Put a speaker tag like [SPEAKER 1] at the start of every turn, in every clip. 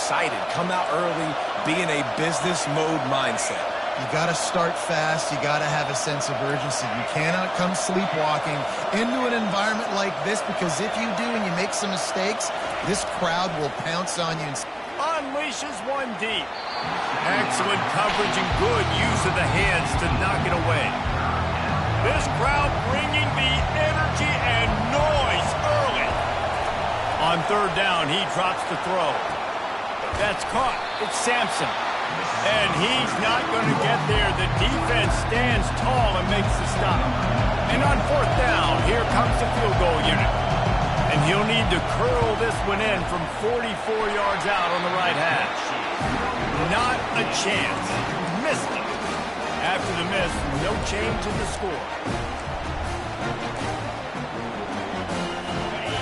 [SPEAKER 1] excited. Come out early, be in a business mode mindset.
[SPEAKER 2] You got to start fast. You got to have a sense of urgency. You cannot come sleepwalking into an environment like this, because if you do and you make some mistakes, this crowd will pounce on you.
[SPEAKER 3] Unleashes one deep. Excellent coverage and good use of the hands to knock it away. This crowd bringing the energy and noise early. On third down, he drops the throw. That's caught. It's Sampson. And he's not going to get there. The defense stands tall and makes the stop. And on fourth down, here comes the field goal unit. And he'll need to curl this one in from 44 yards out on the right hash. Not a chance. Missed it. After the miss, no change in the score.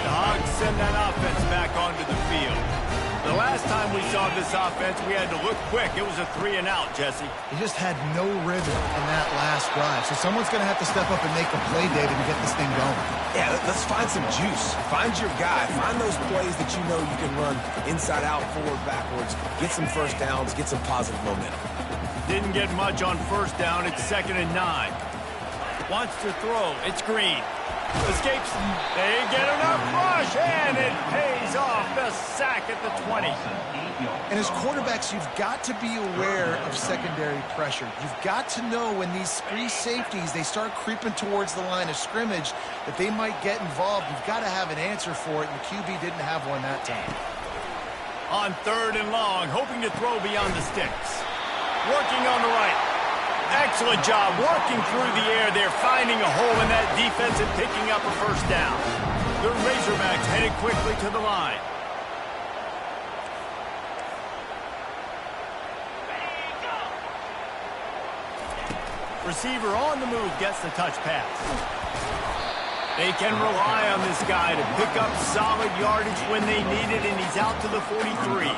[SPEAKER 3] The Hogs send that offense back onto the field. The last time we saw this offense, we had to look quick. It was a 3-and-out, Jesse.
[SPEAKER 2] He just had no rhythm in that last drive. So someone's going to have to step up and make a play, David, and get this thing going.
[SPEAKER 1] Yeah, let's find some juice. Find your guy. Find those plays that you know you can run inside out, forward, backwards. Get some first downs. Get some positive momentum.
[SPEAKER 3] Didn't get much on first down. It's 2nd and 9. Wants to throw. It's Green. Escapes. They get enough rush, and it pays off. The sack at the 20.
[SPEAKER 2] And as quarterbacks, you've got to be aware of secondary pressure. You've got to know when these free safeties, they start creeping towards the line of scrimmage, that they might get involved. You've got to have an answer for it, and the QB didn't have one that time.
[SPEAKER 3] On third and long, hoping to throw beyond the sticks. Working on the right. Excellent job working through the air there, finding a hole in that defense and picking up a first down. The Razorbacks headed quickly to the line. Receiver on the move gets the touch pass. They can rely on this guy to pick up solid yardage when they need it, and he's out to the 43.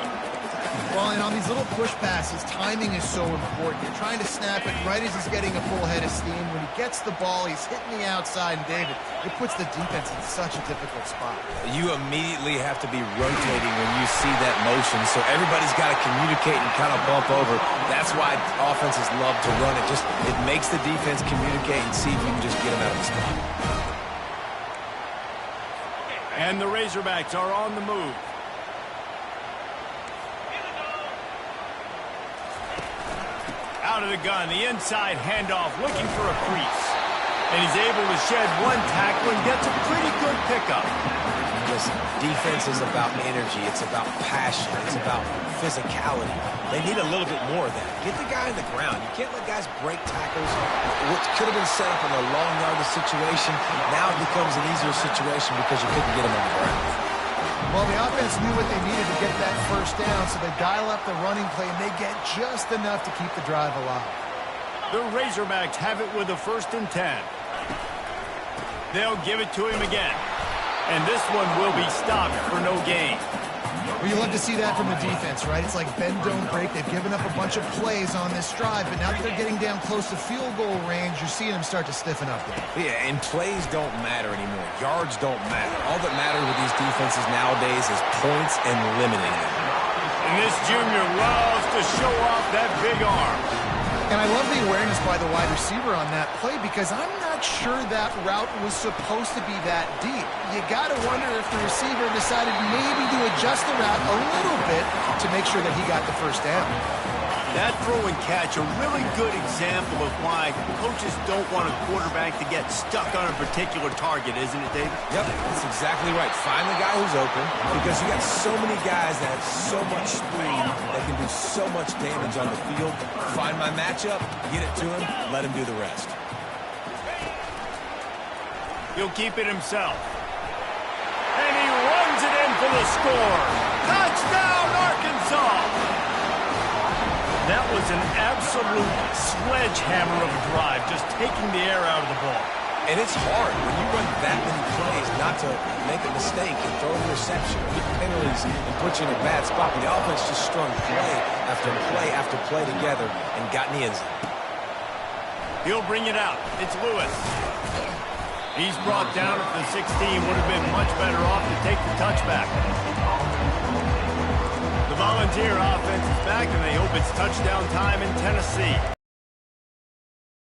[SPEAKER 2] Well, and on these little push passes, timing is so important. You're trying to snap it right as he's getting a full head of steam. When he gets the ball, he's hitting the outside, and David, it puts the defense in such a difficult spot.
[SPEAKER 1] You immediately have to be rotating when you see that motion, so everybody's got to communicate and kind of bump over. That's why offenses love to run it. It makes the defense communicate and see if you can just get them out of the spot.
[SPEAKER 3] And the Razorbacks are on the move. Out of the gun, the inside handoff, looking for a crease. And he's able to shed one tackle and gets a pretty good pickup.
[SPEAKER 1] Listen, defense is about energy. It's about passion. It's about physicality. They need a little bit more of that. Get the guy in the ground. You can't let guys break tackles. What could have been set up in a long yardage situation now becomes an easier situation because you couldn't get him on the ground.
[SPEAKER 2] Well, the offense knew what they needed to get that first down, so they dial up the running play, and they get just enough to keep the drive alive.
[SPEAKER 3] The Razorbacks have it with a 1st and 10. They'll give it to him again. And this one will be stopped for no gain.
[SPEAKER 2] Well, you love to see that from the defense, right? It's like bend, don't break. They've given up a bunch of plays on this drive, but now that they're getting down close to field goal range, you're seeing them start to stiffen up there.
[SPEAKER 1] Yeah, and plays don't matter anymore. Yards don't matter. All that matters with these defenses nowadays is points and limiting them.
[SPEAKER 3] And this junior loves to show off that big arm.
[SPEAKER 2] And I love the awareness by the wide receiver on that play, because I'm not sure that route was supposed to be that deep. You got to wonder if the receiver decided maybe to adjust the route a little bit to make sure that he got the first down.
[SPEAKER 3] That throw and catch, a really good example of why coaches don't want a quarterback to get stuck on a particular target, isn't it, David?
[SPEAKER 1] Yep, that's exactly right. Find the guy who's open, because you got so many guys that have so much speed that can do so much damage on the field. Find my matchup, get it to him, let him do the rest.
[SPEAKER 3] He'll keep it himself. And he runs it in for the score. Touchdown, Arkansas! That was an absolute sledgehammer of a drive, just taking the air out of the ball.
[SPEAKER 1] And it's hard when you run that many plays not to make a mistake and throw an interception, get penalties, and put you in a bad spot. But the offense just strung play after play after play together and got in the end zone.
[SPEAKER 3] He'll bring it out. It's Lewis. He's brought down at the 16. Would have been much better off to take the touchback. The one's here. Offense is back, and they hope it's touchdown time in Tennessee.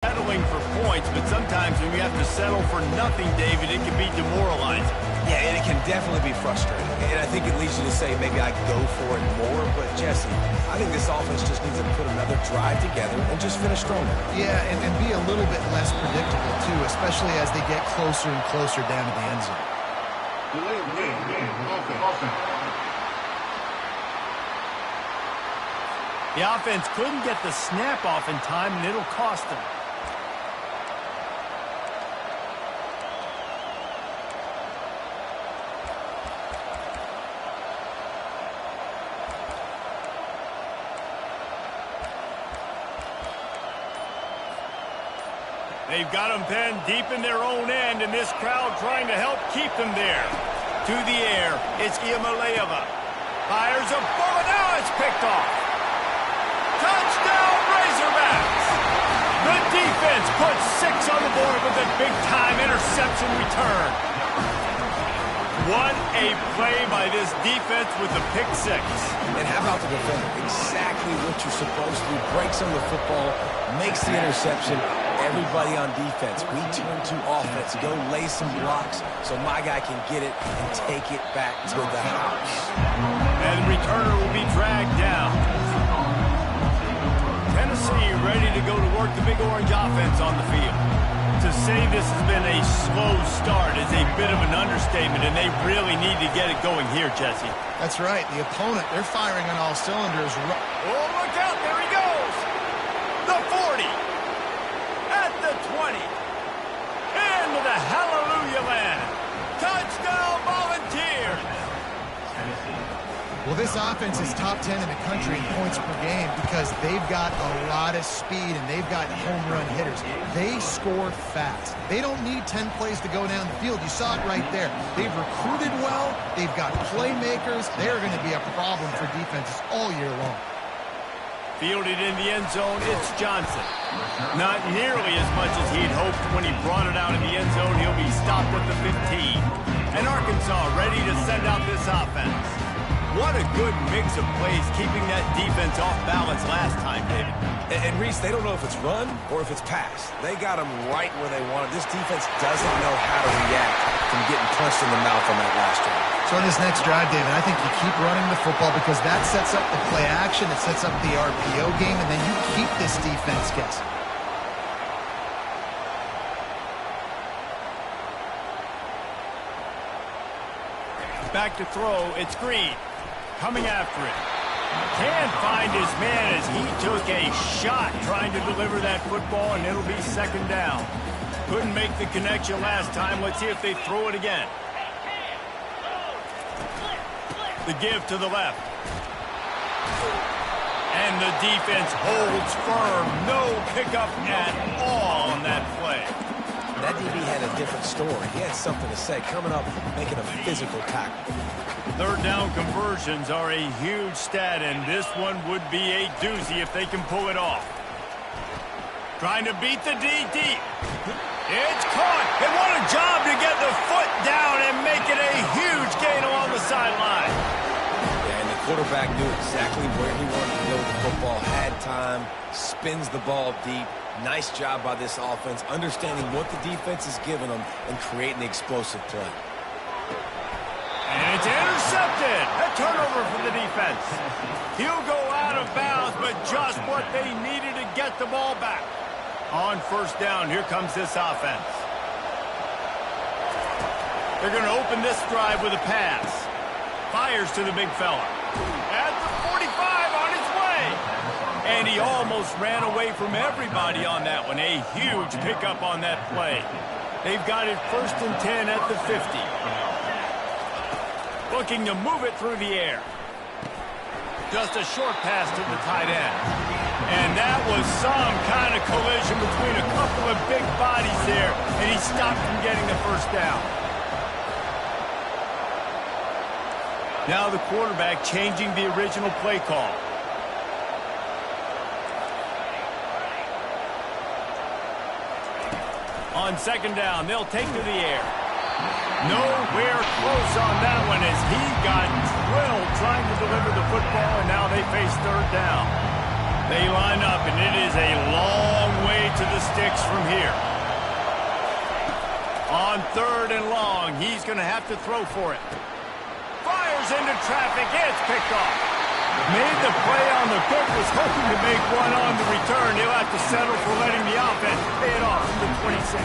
[SPEAKER 3] Settling for points, but sometimes when you have to settle for nothing, David, it can be demoralizing.
[SPEAKER 1] Yeah, and it can definitely be frustrating. And I think it leads you to say maybe I go for it more. But, Jesse, I think this offense just needs to put another drive together and just finish stronger.
[SPEAKER 2] Yeah, and be a little bit less predictable, too, especially as they get closer and closer down to the end zone.
[SPEAKER 3] The offense couldn't get the snap off in time, and it'll cost them. They've got them pinned deep in their own end, and this crowd trying to help keep them there. To the air, it's Iamaleava. Fires a bullet. Now it's picked off. Touchdown, Razorbacks! The defense puts 6 on the board with a big-time interception return. What a play by this defense with the pick 6.
[SPEAKER 1] And how about the defender? Exactly what you're supposed to do. Breaks on the football, makes the interception. Everybody on defense, we turn to offense. Go lay some blocks so my guy can get it and take it back to the house.
[SPEAKER 3] And the returner will be dragged down. Tennessee ready to go to work the Big Orange offense on the field. To say this has been a slow start is a bit of an understatement, and they really need to get it going here, Jesse.
[SPEAKER 2] That's right. The opponent, they're firing on all cylinders.
[SPEAKER 3] Oh, look out. There he goes. The 40. At the 20. Into the hallelujah land. Touchdown, Volunteers.
[SPEAKER 2] Well, this offense is top 10 in the country in points per game because they've got a lot of speed and they've got home run hitters. They score fast. They don't need 10 plays to go down the field. You saw it right there. They've recruited well. They've got playmakers. They're going to be a problem for defenses all year long.
[SPEAKER 3] Fielded in the end zone, it's Johnson. Not nearly as much as he'd hoped when he brought it out in the end zone. He'll be stopped at the 15. And Arkansas ready to send out this offense. What a good mix of plays, keeping that defense off balance last time, David.
[SPEAKER 1] And Reese, they don't know if it's run or if it's pass. They got them right where they want it. This defense doesn't know how to react from getting punched in the mouth on that last drive.
[SPEAKER 2] So in this next drive, David, I think you keep running the football because that sets up the play action, it sets up the RPO game, and then you keep this defense guessing.
[SPEAKER 3] Back to throw, it's Green. Coming after it. Can't find his man as he took a shot trying to deliver that football, and it'll be second down. Couldn't make the connection last time. Let's see if they throw it again. The give to the left. And the defense holds firm. No pickup at all on that play.
[SPEAKER 1] That DB had a different story. He had something to say. Coming up, making a physical tackle.
[SPEAKER 3] Third down conversions are a huge stat, and this one would be a doozy if they can pull it off. Trying to beat the D deep. It's caught. And what a job to get the foot down and make it a huge gain along the sideline.
[SPEAKER 1] Yeah, and the quarterback knew exactly where he wanted to go with the football. Had time, spins the ball deep. Nice job by this offense, understanding what the defense is giving them and creating the explosive play.
[SPEAKER 3] And it's intercepted. A turnover for the defense. He'll go out of bounds, but just what they needed to get the ball back. On first down, here comes this offense. They're going to open this drive with a pass. Fires to the big fella. At the 45 on his way. And he almost ran away from everybody on that one. A huge pickup on that play. They've got it 1st and 10 at the 50. Looking to move it through the air. Just a short pass to the tight end. And that was some kind of collision between a couple of big bodies there, and he stopped from getting the first down. Now the quarterback changing the original play call. On second down, they'll take to the air. Nowhere close on that one as he got drilled trying to deliver the football, and now they face third down. They line up, and it is a long way to the sticks from here. On third and long, he's going to have to throw for it. Fires into traffic. It's picked off. Made the play on the pick, was hoping to make one on the return. He'll have to settle for letting the offense pay it off from the 26.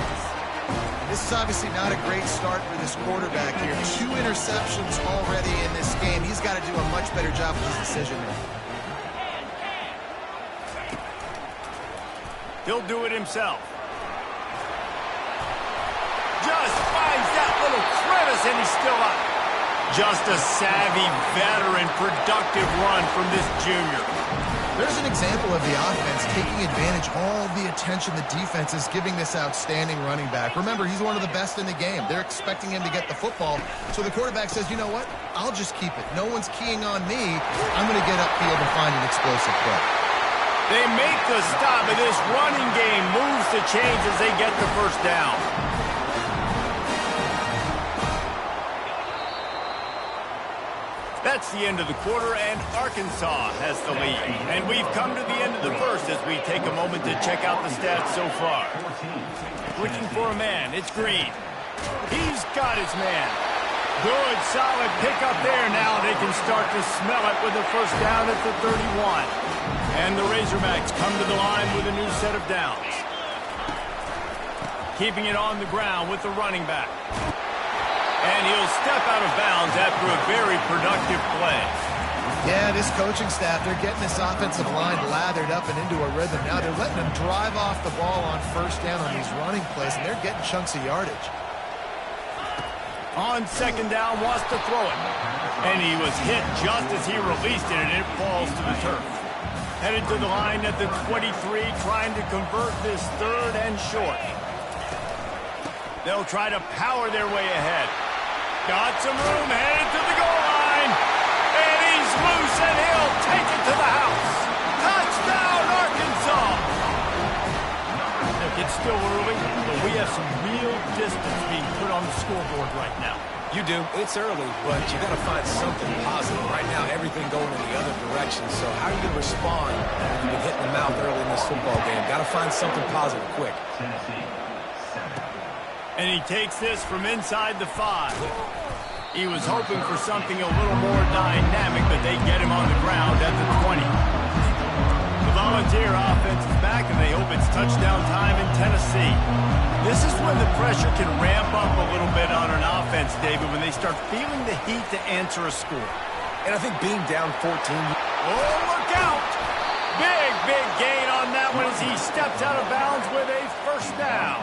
[SPEAKER 2] This is obviously not a great start for this quarterback here. 2 interceptions already in this game. He's got to do a much better job with his decision making.
[SPEAKER 3] He'll do it himself. Just finds that little crevice, and he's still up. Just a savvy, veteran, productive run from this junior.
[SPEAKER 2] There's an example of the offense taking advantage of all the attention the defense is giving this outstanding running back. Remember, he's one of the best in the game. They're expecting him to get the football. So the quarterback says, you know what? I'll just keep it. No one's keying on me. I'm going to get upfield and find an explosive play.
[SPEAKER 3] They make the stop, and this running game moves the chains as they get the first down. That's the end of the quarter, and Arkansas has the lead. And we've come to the end of the first as we take a moment to check out the stats so far. Switching for a man, it's Green. He's got his man. Good, solid pickup there. Now they can start to smell it with the first down at the 31. And the Razorbacks come to the line with a new set of downs. Keeping it on the ground with the running back. And he'll step out of bounds after a very productive play.
[SPEAKER 2] Yeah, this coaching staff, they're getting this offensive line lathered up and into a rhythm. Now they're letting them drive off the ball on first down on these running plays, and they're getting chunks of yardage.
[SPEAKER 3] On second down, wants to throw it. And he was hit just as he released it, and it falls to the turf. Headed to the line at the 23, trying to convert this third and short. They'll try to power their way ahead. Got some room, headed to the goal line. And he's loose, and he'll take it to the house. Touchdown, Arkansas! Look, it's still early, but we have some real distance being put on the scoreboard right now.
[SPEAKER 1] You do. It's early, but you got to find something positive. Right now, everything going in the other direction. So how are you going to respond when you get hit in the mouth early in this football game? Got to find something positive quick.
[SPEAKER 3] And he takes this from inside the 5. He was hoping for something a little more dynamic, but they get him on the ground at the 20. The Volunteer offense is back, and they hope it's touchdown time in Tennessee. This is when the pressure can ramp up a little bit on an offense, David, when they start feeling the heat to answer a score.
[SPEAKER 1] And I think being down 14...
[SPEAKER 3] Oh, look out! Big gain on that one as he steps out of bounds with a first down.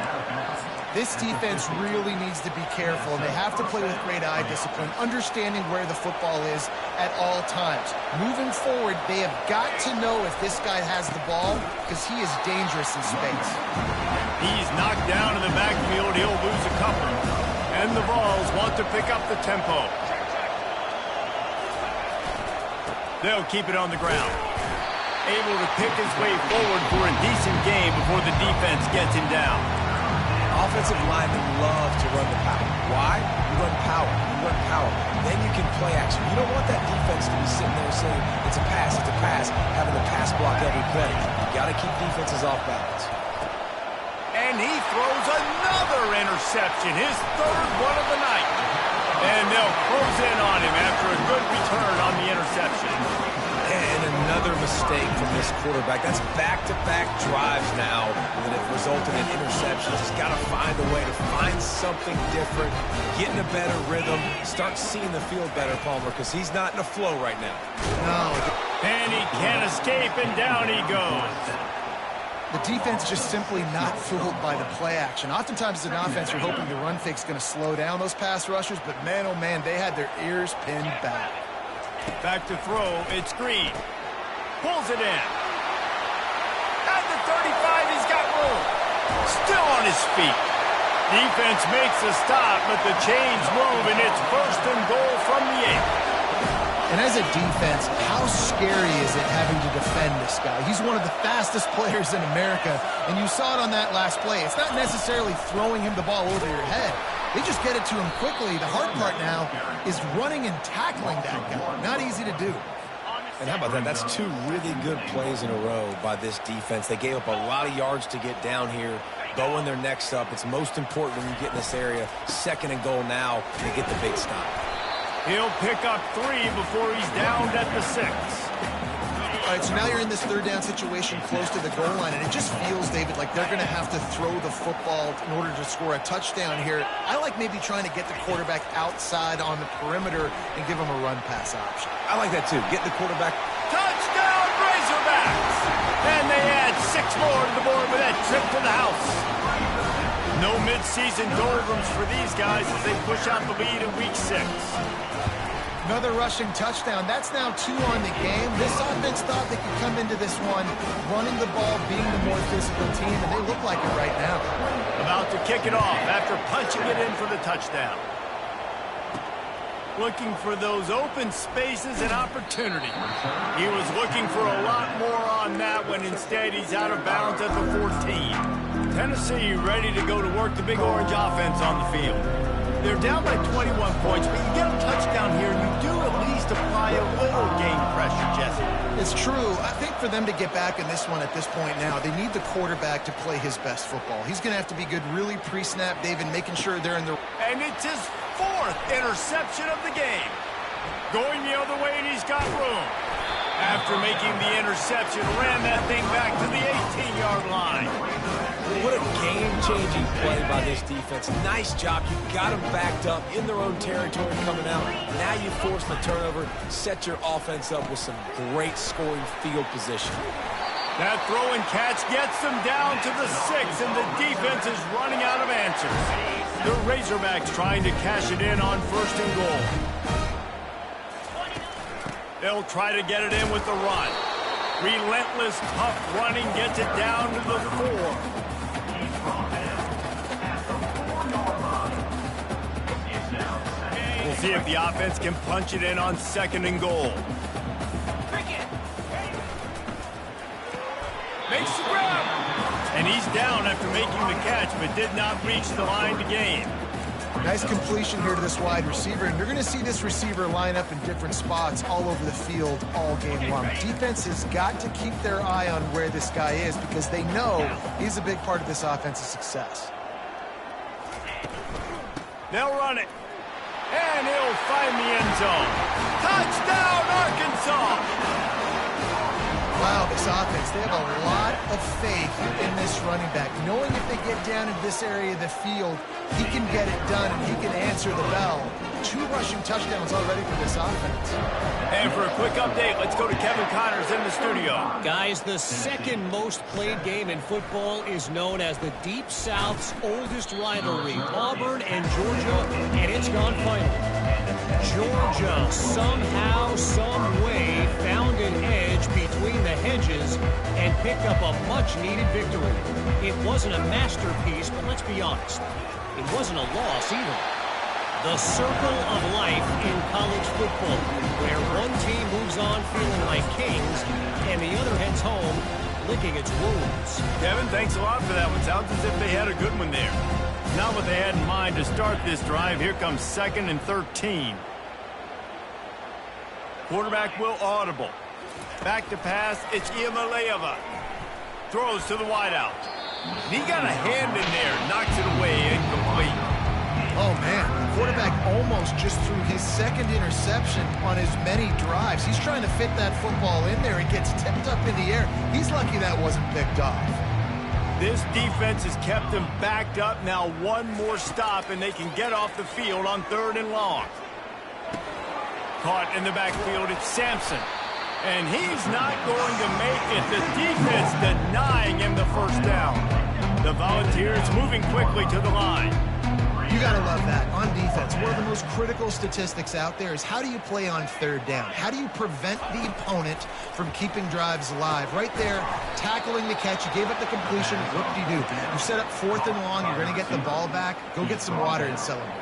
[SPEAKER 2] This defense really needs to be careful, and they have to play with great eye discipline, understanding where the football is at all times. Moving forward, they have got to know if this guy has the ball, because he is dangerous in space.
[SPEAKER 3] He's knocked down in the backfield. He'll lose a couple. And the Vols want to pick up the tempo. They'll keep it on the ground. Able to pick his way forward for a decent game before the defense gets him down.
[SPEAKER 1] Offensive linemen love to run the power. Why? You run power. You run power. Then you can play action. You don't want that defense to be sitting there saying, it's a pass, having the pass block every play. You got to keep defenses off balance.
[SPEAKER 3] And he throws another interception, his third one of the night. And they'll close in on him after a good return on the interception.
[SPEAKER 1] And another mistake from this quarterback. That's back-to-back drives now that have resulted in interceptions. He's got to find a way to find something different, get in a better rhythm, start seeing the field better, Palmer, because he's not in a flow right now.
[SPEAKER 2] No.
[SPEAKER 3] And he can't escape, and down he goes.
[SPEAKER 2] The defense just simply not fooled by the play action. Oftentimes as an offense, you're hoping the run fake's going to slow down those pass rushers, but man, oh man, they had their ears pinned back.
[SPEAKER 3] Back to throw, it's Green. Pulls it in. At the 35, he's got room. Still on his feet. Defense makes a stop, but the chains move, and it's first and goal from the 8.
[SPEAKER 2] And as a defense, how scary is it having to defend this guy? He's one of the fastest players in America, and you saw it on that last play. It's not necessarily throwing him the ball over your head. They just get it to him quickly. The hard part now is running and tackling that guy. Not easy to do.
[SPEAKER 1] And how about that? That's two really good plays in a row by this defense. They gave up a lot of yards to get down here. Bowing their necks up. It's most important when you get in this area. 2nd and goal now to get the big stop.
[SPEAKER 3] He'll pick up 3 before he's downed at the 6.
[SPEAKER 2] All right, so now you're in this 3rd down situation close to the goal line, and it just feels, David, like they're going to have to throw the football in order to score a touchdown here. I like maybe trying to get the quarterback outside on the perimeter and give him a run-pass option.
[SPEAKER 1] I like that, too. Get the quarterback.
[SPEAKER 3] Touchdown, Razorbacks! And they add 6 more to the board with that trip to the house. No midseason doldrums for these guys as they push out the lead in Week 6.
[SPEAKER 2] Another rushing touchdown. That's now 2 on the game. This offense thought they could come into this one running the ball, being the more physical team, and they look like it right now.
[SPEAKER 3] About to kick it off after punching it in for the touchdown. Looking for those open spaces and opportunity. He was looking for a lot more on that when instead he's out of bounds at the 14. Tennessee ready to go to work the Big Orange offense on the field. They're down by 21 points, but you get a touchdown here, and you do at least apply a little game pressure, Jesse.
[SPEAKER 2] It's true. I think for them to get back in this one at this point now, they need the quarterback to play his best football. He's going to have to be good really pre-snap, David, making sure they're in the...
[SPEAKER 3] And it's his 4th interception of the game. Going the other way, and he's got room. After making the interception, ran that thing back to the 18-yard line.
[SPEAKER 1] What a game-changing play by this defense. Nice job. You got them backed up in their own territory coming out. Now you force the turnover, set your offense up with some great scoring field position.
[SPEAKER 3] That throw and catch gets them down to the 6, and the defense is running out of answers. The Razorbacks trying to cash it in on 1st and goal. They'll try to get it in with the run. Relentless, tough running gets it down to the 4. We'll see if the offense can punch it in on 2nd and goal. Makes the grab. And he's down after making the catch, but did not reach the line to gain.
[SPEAKER 2] Nice completion here to this wide receiver, and you're going to see this receiver line up in different spots all over the field all game long. Defense has got to keep their eye on where this guy is because they know he's a big part of this offense's success.
[SPEAKER 3] They'll run it. And he'll find the end zone. Touchdown, Arkansas!
[SPEAKER 2] Wow, this offense, they have a lot of faith in this running back. Knowing if they get down into this area of the field, he can get it done and he can answer the bell. 2 rushing touchdowns already for this offense.
[SPEAKER 3] And for a quick update, let's go to Kevin Connors in the studio.
[SPEAKER 4] Guys, the 2nd most played game in football is known as the Deep South's oldest rivalry, Auburn and Georgia, and it's gone final. Georgia somehow, some way found an edge between the hedges and picked up a much-needed victory. It wasn't a masterpiece, but let's be honest, it wasn't a loss either. The circle of life in college football, where one team moves on feeling like kings and the other heads home licking its wounds.
[SPEAKER 3] Kevin, thanks a lot for that one. Sounds as if they had a good one there. Not what they had in mind to start this drive. Here comes 2nd and 13. Quarterback will audible. Back to pass, it's Iamaleava. Throws to the wideout. And he got a hand in there, knocks it away, incomplete.
[SPEAKER 2] Oh, man, the quarterback almost just threw his 2nd interception on as many drives. He's trying to fit that football in there. It gets tipped up in the air. He's lucky that wasn't picked off.
[SPEAKER 3] This defense has kept them backed up. Now 1 more stop, and they can get off the field on 3rd and long. Caught in the backfield, it's Sampson. And he's not going to make it. The defense denying him the 1st down. The Volunteers moving quickly to the line.
[SPEAKER 2] You got to love that. On defense, one of the most critical statistics out there is how do you play on 3rd down? How do you prevent the opponent from keeping drives alive? Right there, tackling the catch. You gave up the completion. What do? You set up 4th and long. You're going to get the ball back. Go get some water and celebrate.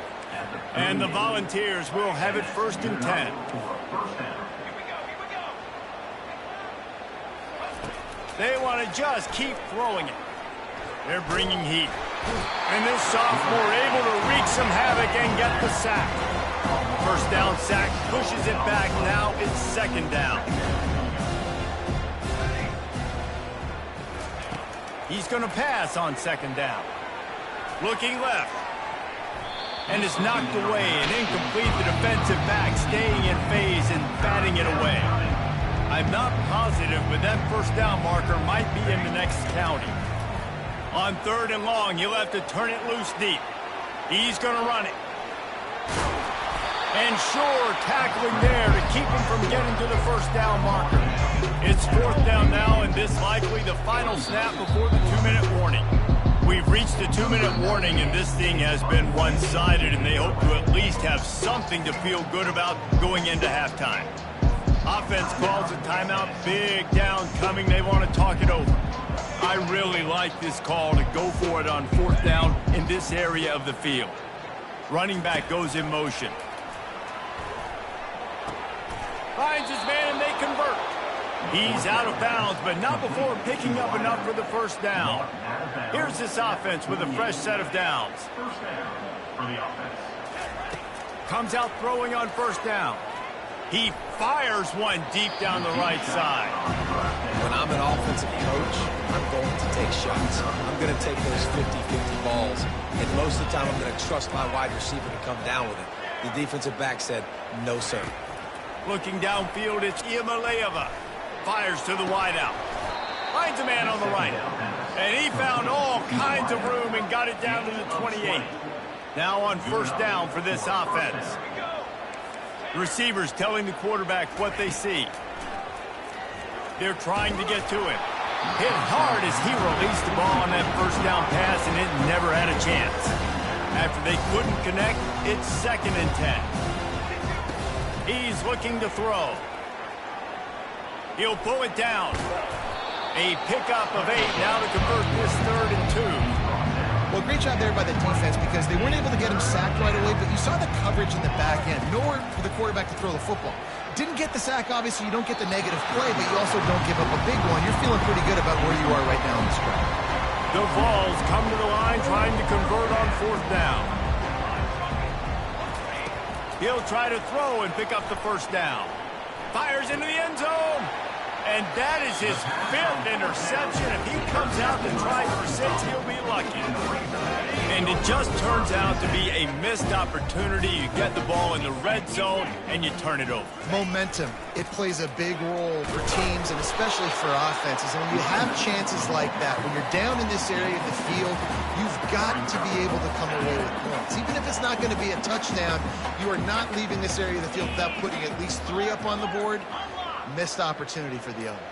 [SPEAKER 3] And the Volunteers will have it 1st and 10. They want to just keep throwing it. They're bringing heat. And this sophomore able to wreak some havoc and get the sack. First down sack pushes it back. Now it's second down. He's going to pass on second down. Looking left. And it's knocked away and incomplete. The defensive back staying in phase and batting it away. I'm not positive, but that first down marker might be in the next county. On third and long, he'll have to turn it loose deep. He's going to run it. And Shore tackling there to keep him from getting to the first down marker. It's fourth down now, and this likely the final snap before the 2-minute warning. We've reached the 2-minute warning, and this thing has been one-sided, and they hope to at least have something to feel good about going into halftime. Offense calls a timeout, big down coming. They want to talk it over. I really like this call to go for it on fourth down in this area of the field. Running back goes in motion. Finds his man and they convert. He's out of bounds, but not before picking up enough for the first down. Here's this offense with a fresh set of downs. Comes out throwing on first down. He fires one deep down the right side.
[SPEAKER 1] When I'm an offensive coach, I'm going to take shots. I'm going to take those 50-50 balls. And most of the time, I'm going to trust my wide receiver to come down with it. The defensive back said, no, sir.
[SPEAKER 3] Looking downfield, it's Iamaleava. Fires to the wideout. Finds a man on the right. And he found all kinds of room and got it down to the 28. Now on first down for this offense. The receivers telling the quarterback what they see. They're trying to get to him. Hit hard as he released the ball on that first down pass, and it never had a chance. After they couldn't connect, it's second and 10. He's looking to throw. He'll pull it down. A pickup of 8 now to convert this third and 2.
[SPEAKER 2] Well, great job there by the defense because they weren't able to get him sacked right away, but you saw the coverage in the back end. Nowhere for the quarterback to throw the football. Didn't get the sack, obviously. You don't get the negative play, but you also don't give up a big one. You're feeling pretty good about where you are right now in this drive.
[SPEAKER 3] The Vols come to the line trying to convert on fourth down. He'll try to throw and pick up the first down. Fires into the end zone. And that is his 5th interception. If he comes out to try for 6, he'll be lucky. And it just turns out to be a missed opportunity. You get the ball in the red zone, and you turn it over.
[SPEAKER 2] Momentum. It plays a big role for teams, and especially for offenses. And when you have chances like that, when you're down in this area of the field, you've got to be able to come away with points. Even if it's not going to be a touchdown, you are not leaving this area of the field without putting at least 3 up on the board. Missed opportunity for the other.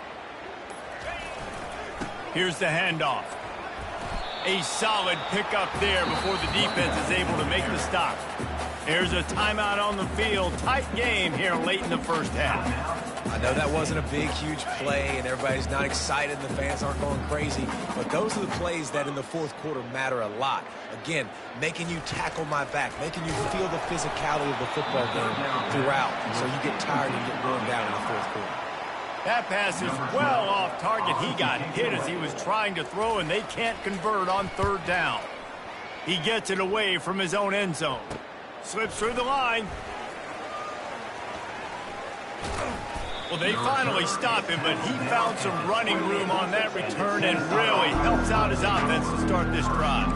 [SPEAKER 3] Here's the handoff. A solid pickup there before the defense is able to make the stop. There's a timeout on the field. Tight game here late in the first half.
[SPEAKER 1] I know that wasn't a big, huge play, and everybody's not excited, and the fans aren't going crazy, but those are the plays that in the fourth quarter matter a lot. Again, making you tackle my back, making you feel the physicality of the football game throughout, so you get tired and get worn down in the fourth quarter.
[SPEAKER 3] That pass is well off target. He got hit as he was trying to throw, and they can't convert on third down. He gets it away from his own end zone. Slips through the line. Well, they finally stop him, but he found some running room on that return and really helps out his offense to start this drive.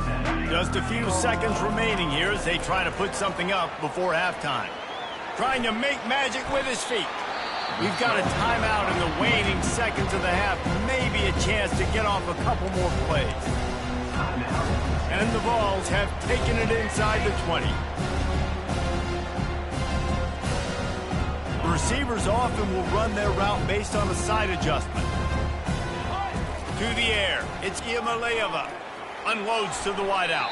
[SPEAKER 3] Just a few seconds remaining here as they try to put something up before halftime. Trying to make magic with his feet. We've got a timeout in the waning seconds of the half. Maybe a chance to get off a couple more plays. And the Vols have taken it inside the 20. The receivers often will run their route based on a side adjustment. To the air, it's Iamaleava. Unloads to the wideout.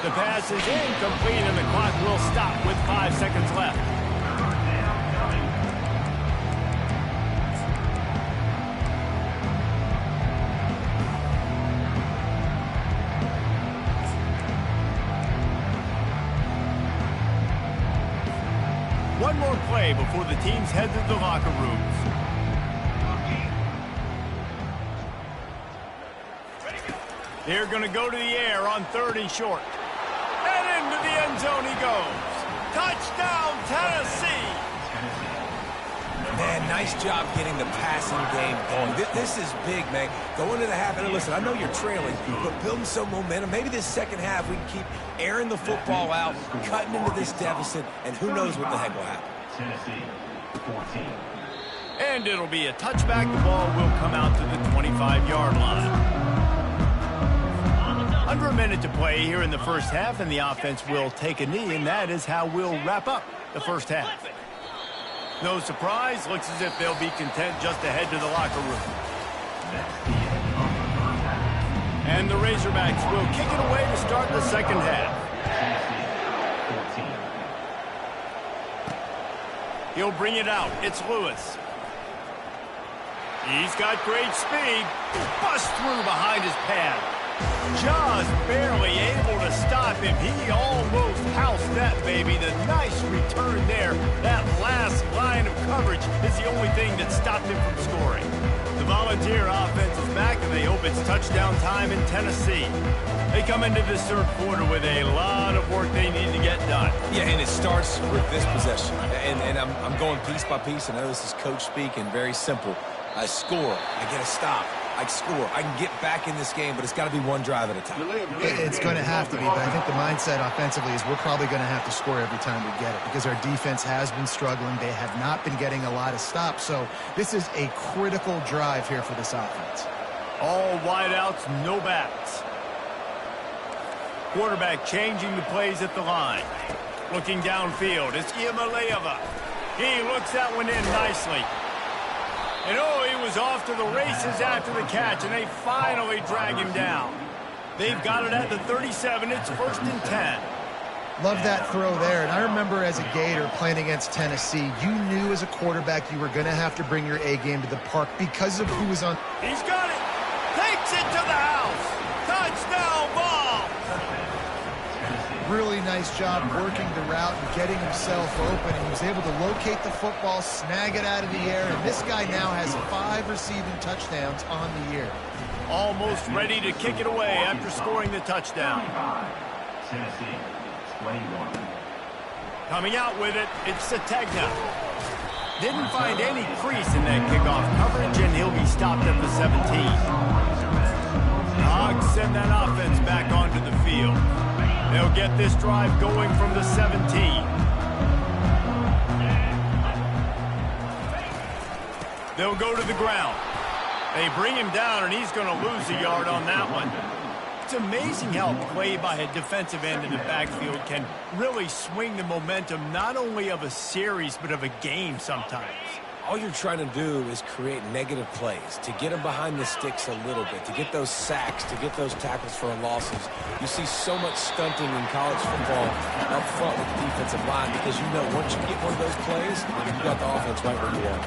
[SPEAKER 3] The pass is incomplete and the clock will stop with 5 seconds left. One more play before the teams head to the locker rooms. They're going to go to the air on 3rd and short. And into the end zone he goes. Touchdown, Tennessee!
[SPEAKER 1] Man, nice job getting the passing game going. This is big, man. Go into the half, and listen, I know you're trailing, but building some momentum. Maybe this second half we can keep airing the football out, cutting into this deficit, and who knows what the heck will happen.
[SPEAKER 5] Tennessee, 14.
[SPEAKER 3] And it'll be a touchback. The ball will come out to the 25-yard line. Under a minute to play here in the first half, and the offense will take a knee, and that is how we'll wrap up the first half. No surprise, looks as if they'll be content just to head to the locker room. And the Razorbacks will kick it away to start the second half. He'll bring it out. It's Lewis. He's got great speed. Bust through behind his pad. Just barely able to stop him. He almost housed that baby. The nice return there. That last line of coverage is the only thing that stopped him from scoring. The Volunteer offense is back, and they hope it's touchdown time in Tennessee. They come into this third quarter with a lot of work they need to get done.
[SPEAKER 1] Yeah, and it starts with this possession. And I'm going piece by piece. I know this is coach speak and very simple. I score. I get a stop. I score. I can get back in this game, but it's got to be one drive at a time.
[SPEAKER 2] It's going to have to be, but I think the mindset offensively is we're probably going to have to score every time we get it because our defense has been struggling. They have not been getting a lot of stops, so this is a critical drive here for this offense.
[SPEAKER 3] All wideouts, no backs. Quarterback changing the plays at the line. Looking downfield, it's Iamaleava. He looks that one in nicely. And oh, he was off to the races after the catch, and they finally drag him down. They've got it at the 37. It's 1st and 10.
[SPEAKER 2] Love that throw there. And I remember as a Gator playing against Tennessee, you knew as a quarterback you were going to have to bring your A game to the park because of who was on.
[SPEAKER 3] He's got it. Takes it to the house. Touchdown ball.
[SPEAKER 2] Really nice job working the route and getting himself open. And he was able to locate the football, snag it out of the air. And this guy now has 5 receiving touchdowns on the year.
[SPEAKER 3] Almost ready to kick it away after scoring the touchdown.
[SPEAKER 5] Tennessee, 21.
[SPEAKER 3] Coming out with it, it's Sategna. Didn't find any crease in that kickoff coverage, and he'll be stopped at the 17. Hogs send that offense back onto the field. They'll get this drive going from the 17. They'll go to the ground. They bring him down, and he's going to lose a yard on that one. It's amazing how play by a defensive end in the backfield can really swing the momentum not only of a series but of a game sometimes.
[SPEAKER 1] All you're trying to do is create negative plays, to get them behind the sticks a little bit, to get those sacks, to get those tackles for losses. You see so much stunting in college football up front with the defensive line because you know once you get one of those plays, you've got the offense right where you want.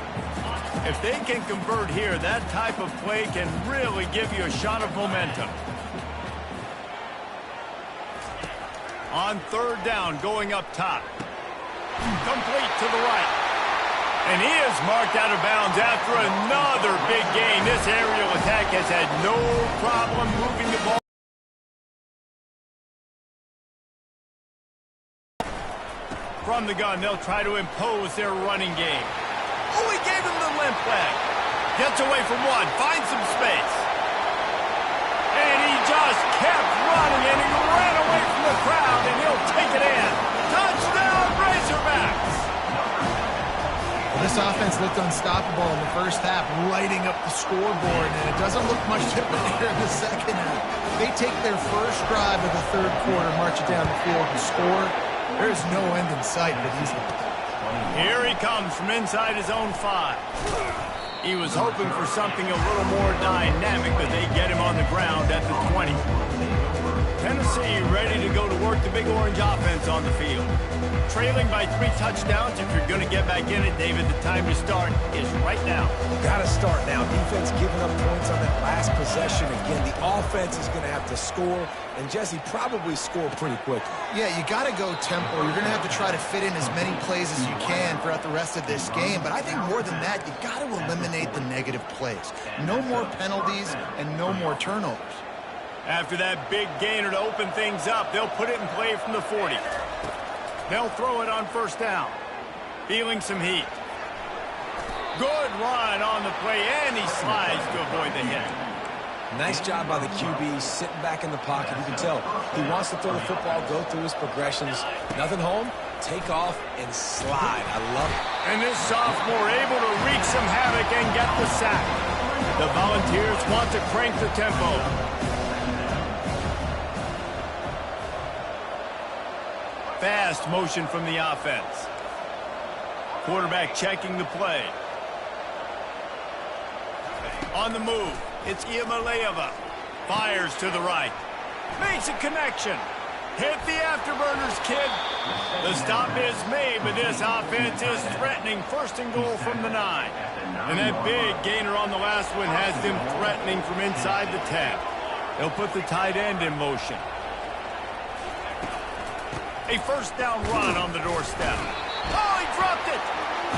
[SPEAKER 3] If they can convert here, that type of play can really give you a shot of momentum. On 3rd down, going up top. Complete to the right. And he is marked out of bounds after another big gain. This aerial attack has had no problem moving the ball. From the gun, they'll try to impose their running game. Oh, he gave him the limp leg. Gets away from one, finds some space. And he just kept running, and he ran away from the crowd, and he'll take it in. Touchdown, Razorbacks!
[SPEAKER 2] This offense looked unstoppable in the first half, lighting up the scoreboard, and it doesn't look much different here in the second half. They take their first drive of the third quarter, march it down the field, and score. There's no end in sight for these guys.
[SPEAKER 3] Here he comes from inside his own 5. He was hoping for something a little more dynamic, but they get him on the ground at the 20. Tennessee ready to go to work the Big Orange offense on the field. Trailing by 3 touchdowns. If you're going to get back in it, David, the time to start is right now.
[SPEAKER 1] Got to start now. Defense giving up points on that last possession. Again, the offense is going to have to score, and Jesse probably score pretty quickly.
[SPEAKER 2] Yeah, you got to go tempo. You're going to have to try to fit in as many plays as you can throughout the rest of this game. But I think more than that, you got to eliminate the negative plays. No more penalties and no more turnovers.
[SPEAKER 3] After that big gainer to open things up, they'll put it in play from the 40. They'll throw it on first down. Feeling some heat. Good run on the play, and he slides to avoid the hit.
[SPEAKER 1] Nice job by the QB, sitting back in the pocket. You can tell he wants to throw the football, go through his progressions. Nothing home, take off, and slide. I love it.
[SPEAKER 3] And this sophomore able to wreak some havoc and get the sack. The Volunteers want to crank the tempo. Fast motion from the offense. Quarterback checking the play. On the move, it's Iamaleava. Fires to the right. Makes a connection. Hit the afterburners, kid. The stop is made, but this offense is threatening. First and goal from the 9. And that big gainer on the last one has them threatening from inside the 10. They'll put the tight end in motion. A first down run on the doorstep. Oh, he dropped it!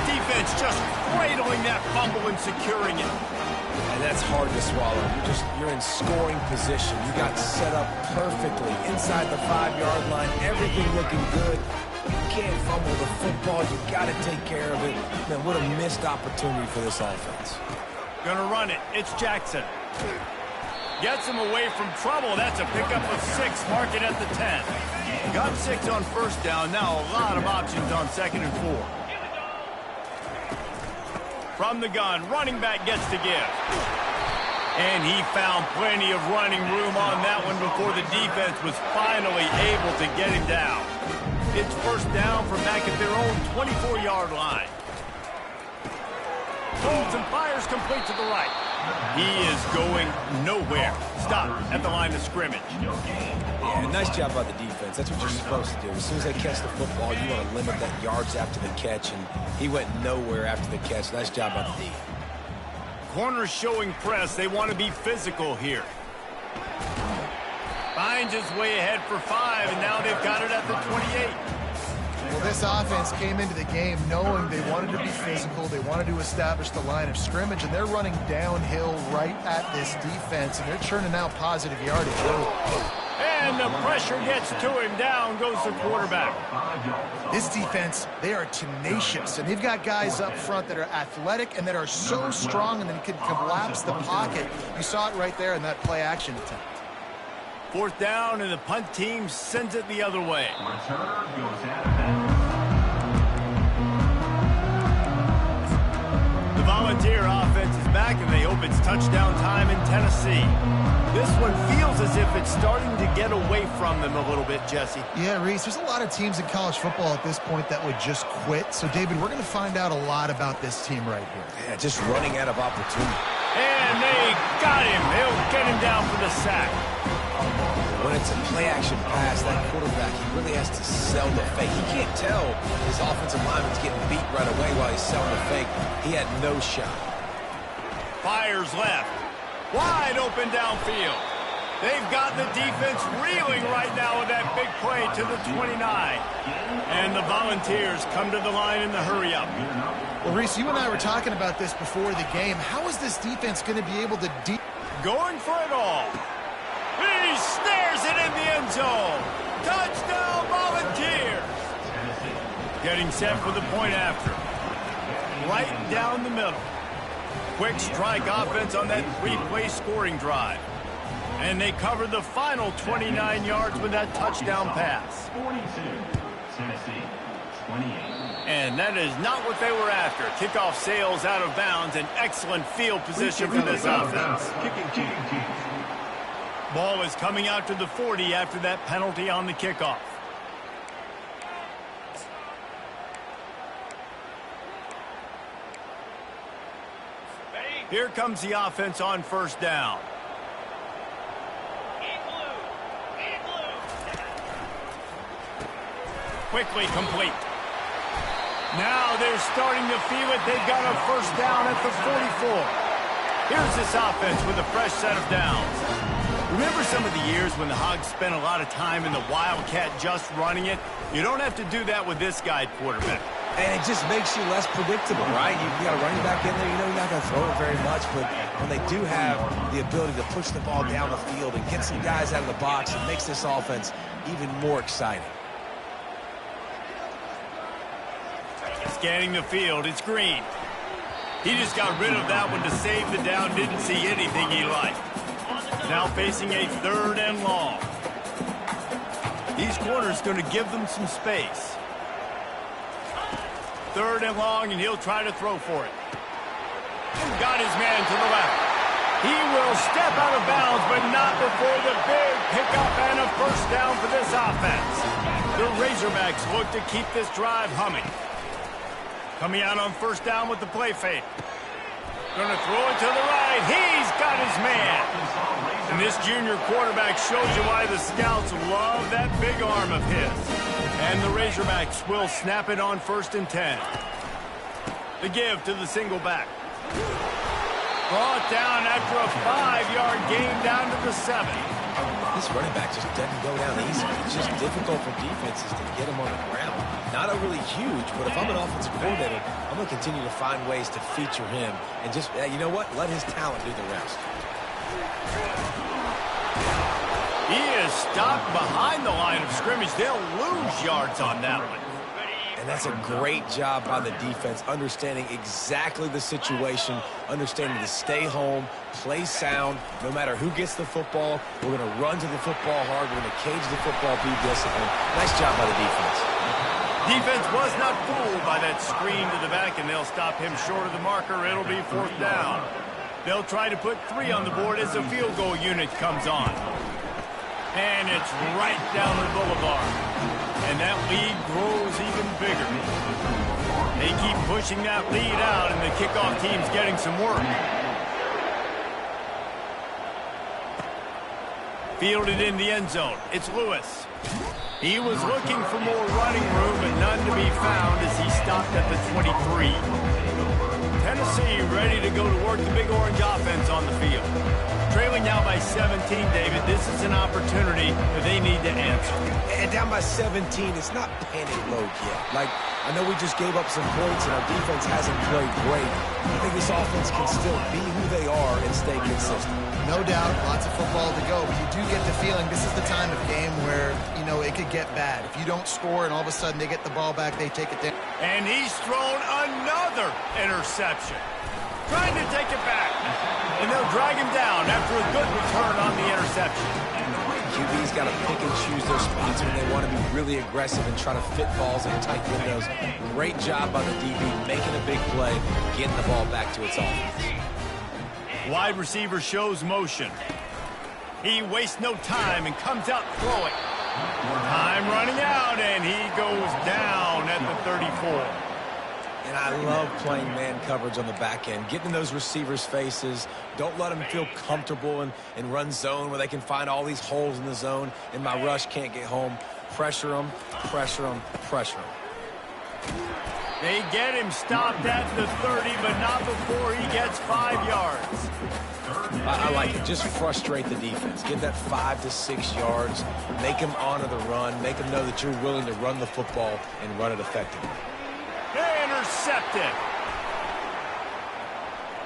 [SPEAKER 3] Defense just cradling that fumble and securing it.
[SPEAKER 1] And that's hard to swallow. You're in scoring position. You got set up perfectly inside the 5-yard line. Everything looking good. You can't fumble the football. You got to take care of it. Man, what a missed opportunity for this offense.
[SPEAKER 3] Gonna run it. It's Jackson. Gets him away from trouble. That's a pickup of 6. Mark it at the 10. Got 6 on first down. Now a lot of options on 2nd and 4. From the gun, running back gets to give. And he found plenty of running room on that one before the defense was finally able to get him down. It's first down from back at their own 24-yard line. Holds and fires complete to the right. He is going nowhere. Stop at the line of scrimmage.
[SPEAKER 1] Yeah, nice job by the defense. That's what you're supposed to do. As soon as they catch the football, you want to limit that yards after the catch, and he went nowhere after the catch. Nice job by the D.
[SPEAKER 3] Corners showing press. They want to be physical here. Finds his way ahead for 5, and now they've got it at the 28.
[SPEAKER 2] Well, this offense came into the game knowing they wanted to be physical, they wanted to establish the line of scrimmage, and they're running downhill right at this defense, and they're churning out positive yardage.
[SPEAKER 3] And the pressure gets to him. Down goes the quarterback.
[SPEAKER 2] This defense, they are tenacious, and they've got guys up front that are athletic and that are so strong and that can collapse the pocket. You saw it right there in that play-action attempt.
[SPEAKER 3] Fourth down, and the punt team sends it the other way.
[SPEAKER 5] Return goes out of bounds.
[SPEAKER 3] The Volunteer offense is back, and they hope it's touchdown time in Tennessee. This one feels as if it's starting to get away from them a little bit, Jesse.
[SPEAKER 2] Yeah, Reese, there's a lot of teams in college football at this point that would just quit. So, David, we're going to find out a lot about this team right here.
[SPEAKER 1] Yeah, just running out of opportunity.
[SPEAKER 3] And they got him. They'll get him down for the sack.
[SPEAKER 1] When it's a play-action pass, that quarterback, he really has to sell the fake. He can't tell his offensive lineman's getting beat right away while he's selling the fake. He had no shot.
[SPEAKER 3] Fires left. Wide open downfield. They've got the defense reeling right now with that big play to the 29. And the Volunteers come to the line in the hurry-up.
[SPEAKER 2] Well, Reese, you and I were talking about this before the game. How is this defense going to be able to
[SPEAKER 3] going for it all. He snares it in the end zone. Touchdown, Volunteers. Getting set for the point after. Right down the middle. Quick strike offense on that 3-play scoring drive. And they covered the final 29 yards with that touchdown pass.
[SPEAKER 5] 42, Tennessee, 28.
[SPEAKER 3] And that is not what they were after. Kickoff sails out of bounds. An excellent field position for this offense.
[SPEAKER 5] Kicking.
[SPEAKER 3] Ball is coming out to the 40 after that penalty on the kickoff. Here comes the offense on first down. Quickly complete. Now they're starting to feel it. They've got a first down at the 44. Here's this offense with a fresh set of downs. Remember some of the years when the Hogs spent a lot of time in the Wildcat just running it? You don't have to do that with this guy at quarterback.
[SPEAKER 1] And it just makes you less predictable, right? You got a running back in there, you know you're not going to throw it very much, but when they do have the ability to push the ball down the field and get some guys out of the box, it makes this offense even more exciting.
[SPEAKER 3] Scanning the field, it's Green. He just got rid of that one to save the down, didn't see anything he liked. Now facing a 3rd and long. These corners going to give them some space. 3rd and long, and he'll try to throw for it. Got his man to the left. He will step out of bounds, but not before the big pickup and a 1st down for this offense. The Razorbacks look to keep this drive humming. Coming out on 1st down with the play fake. Going to throw it to the right. He's got his man. And this junior quarterback shows you why the scouts love that big arm of his. And the Razorbacks will snap it on 1st and 10. The give to the single back. Brought down after a 5-yard gain down to the 7.
[SPEAKER 1] This running back just doesn't go down easy. It's just difficult for defenses to get him on the ground. Not a really huge, but if I'm an offensive coordinator, I'm going to continue to find ways to feature him and just, you know what, let his talent do the rest.
[SPEAKER 3] He is stopped behind the line of scrimmage. They'll lose yards on that one.
[SPEAKER 1] And that's a great job by the defense, understanding exactly the situation, understanding to stay home, play sound. No matter who gets the football, we're going to run to the football hard. We're going to cage the football, be disciplined. Nice job by the defense.
[SPEAKER 3] Defense was not fooled by that screen to the back, and they'll stop him short of the marker. It'll be 4th down. They'll try to put 3 on the board as the field goal unit comes on. And it's right down the boulevard. And that lead grows even bigger. They keep pushing that lead out, and the kickoff team's getting some work. Fielded in the end zone. It's Lewis. He was looking for more running room, but none to be found as he stopped at the 23. Tennessee ready to go to work the Big Orange offense on the field. Trailing now by 17, David. This is an opportunity that they need to answer.
[SPEAKER 1] And down by 17, it's not panic mode yet. Like, I know we just gave up some points and our defense hasn't played great. I think this offense can still be who they are and stay consistent.
[SPEAKER 2] No doubt, lots of football to go, but you do get the feeling this is the time of game where, you know, it could get bad. If you don't score and all of a sudden they get the ball back, they take it down.
[SPEAKER 3] And he's thrown another interception. Trying to take it back. And they'll drag him down after a good return on the interception.
[SPEAKER 1] QB's got to pick and choose their spots when they want to be really aggressive and try to fit balls in tight windows. Great job by the DB making a big play, getting the ball back to its offense.
[SPEAKER 3] Wide receiver shows motion. He wastes no time and comes out throwing. Time running out, and he goes down at the 34.
[SPEAKER 1] And I love playing man coverage on the back end, getting in those receivers' faces. Don't let them feel comfortable in run zone where they can find all these holes in the zone and my rush can't get home. Pressure them, pressure them, pressure them.
[SPEAKER 3] They get him stopped at the 30, but not before he gets 5 yards.
[SPEAKER 1] I like it. Just frustrate the defense. Get that 5 to 6 yards. Make them honor the run. Make them know that you're willing to run the football and run it effectively.
[SPEAKER 3] Intercepted.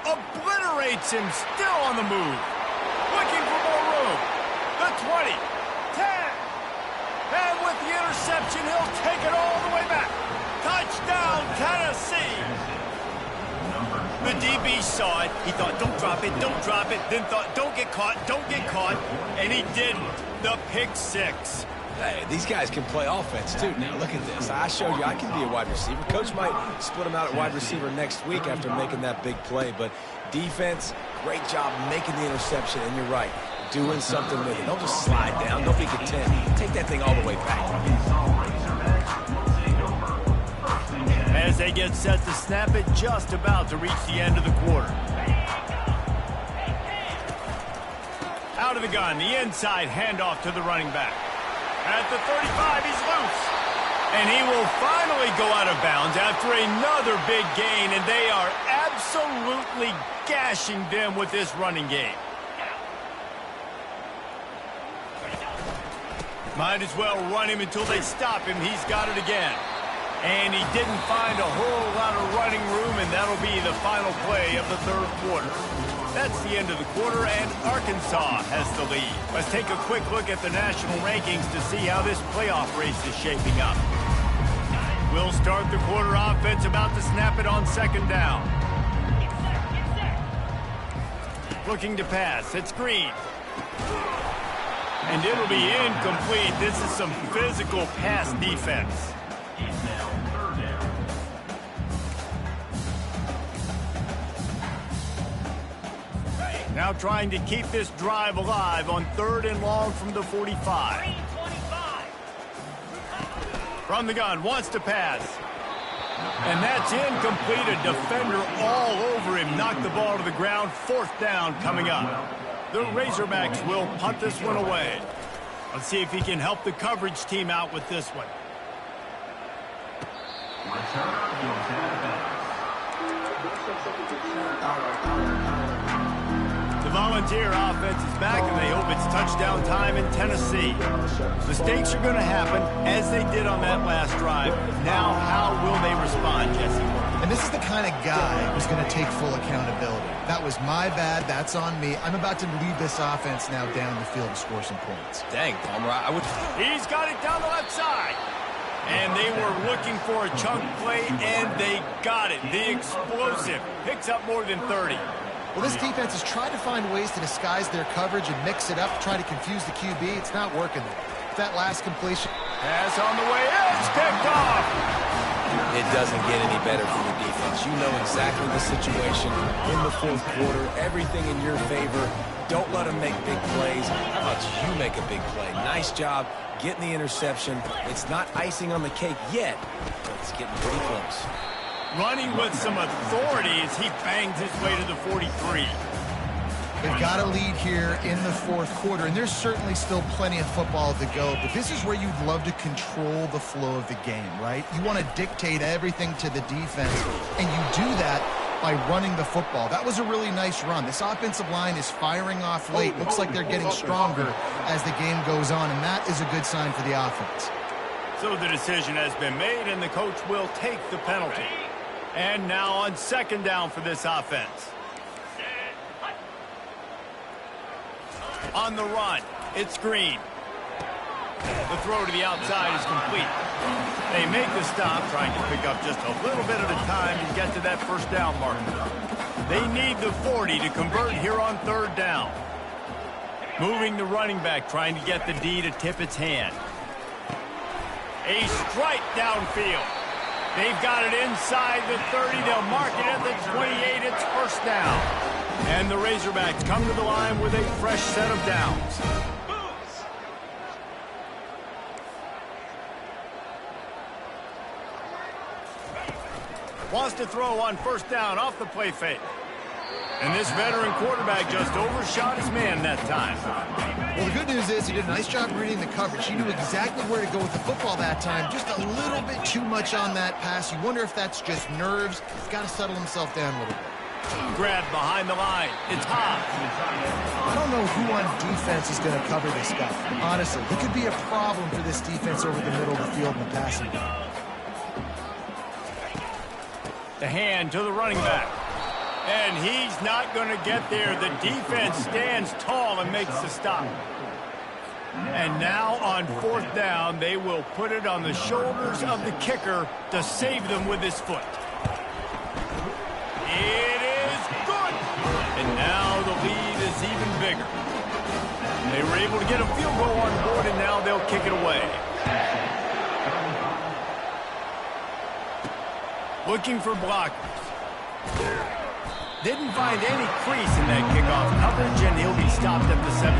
[SPEAKER 3] Obliterates him, still on the move. Looking for more room. The 20, 10. And with the interception, he'll take it all the way back. Touchdown, Tennessee. The DB saw it. He thought, don't drop it, don't drop it. Then thought, don't get caught, don't get caught. And he didn't. The pick 6.
[SPEAKER 1] Hey, these guys can play offense, too. Now, look at this. I showed you I can be a wide receiver. Coach might split him out at wide receiver next week after making that big play. But defense, great job making the interception. And you're right, doing something with it. Don't just slide down. Don't be content. Take that thing all the way back.
[SPEAKER 3] As they get set to snap it, just about to reach the end of the quarter. Out of the gun, the inside handoff to the running back. At the 35, he's loose. And he will finally go out of bounds after another big gain, and they are absolutely gashing them with this running game. Might as well run him until they stop him. He's got it again. And he didn't find a whole lot of running room, and that'll be the final play of the third quarter. That's the end of the quarter, and Arkansas has the lead. Let's take a quick look at the national rankings to see how this playoff race is shaping up. We'll start the quarter offense about to snap it on second down. Looking to pass. It's Green. And it'll be incomplete. This is some physical pass defense. Now trying to keep this drive alive on 3rd and long from the 45. From the gun, wants to pass. And that's incomplete. A defender all over him. Knocked the ball to the ground. 4th down coming up. The Razorbacks will punt this one away. Let's see if he can help the coverage team out with this one. The Volunteer offense is back, and they hope it's touchdown time in Tennessee. Mistakes are going to happen, as they did on that last drive. Now, how will they respond, Jesse?
[SPEAKER 2] And this is the kind of guy who's going to take full accountability. That was my bad. That's on me. I'm about to lead this offense now down the field to score some points.
[SPEAKER 1] Dang, Palmer, I would...
[SPEAKER 3] He's got it down the left side. And they were looking for a chunk play, and they got it. The explosive picks up more than 30.
[SPEAKER 2] Well, this defense has tried to find ways to disguise their coverage and mix it up, try to confuse the QB. It's not working there. That last completion.
[SPEAKER 3] Pass on the way. It's picked off.
[SPEAKER 1] It doesn't get any better for the defense. You know exactly the situation in the fourth quarter. Everything in your favor. Don't let them make big plays. How about you make a big play? Nice job getting the interception. It's not icing on the cake yet, but it's getting pretty close.
[SPEAKER 3] Running with some authority as he bangs his way to the 43.
[SPEAKER 2] They've got a lead here in the fourth quarter, and there's certainly still plenty of football to go, but this is where you'd love to control the flow of the game, right? You want to dictate everything to the defense, and you do that by running the football. That was a really nice run. This offensive line is firing off late. Looks like they're getting stronger as the game goes on, and that is a good sign for the offense.
[SPEAKER 3] So the decision has been made, and the coach will take the penalty. And now on second down for this offense. On the run, it's Green. The throw to the outside is complete. They make the stop, trying to pick up just a little bit at a time and get to that first down mark. They need the 40 to convert here on third down. Moving the running back, trying to get the D to tip its hand. A strike downfield. They've got it inside the 30. They'll mark it at the 28. It's first down. And the Razorbacks come to the line with a fresh set of downs. Wants to throw on first down off the play fake. And this veteran quarterback just overshot his man that time.
[SPEAKER 2] Well, the good news is he did a nice job reading the coverage. He knew exactly where to go with the football that time. Just a little bit too much on that pass. You wonder if that's just nerves. He's got to settle himself down a little bit.
[SPEAKER 3] Grab behind the line. It's Hobbs.
[SPEAKER 2] I don't know who on defense is going to cover this guy. Honestly, he could be a problem for this defense over the middle of the field in the passing game.
[SPEAKER 3] The hand to the running back. And he's not going to get there. The defense stands tall and makes the stop. And now on fourth down, they will put it on the shoulders of the kicker to save them with his foot. It is good. And now the lead is even bigger. They were able to get a field goal on board, and now they'll kick it away. Looking for blockers. Didn't find any crease in that kickoff coverage, and he'll be stopped at the 17.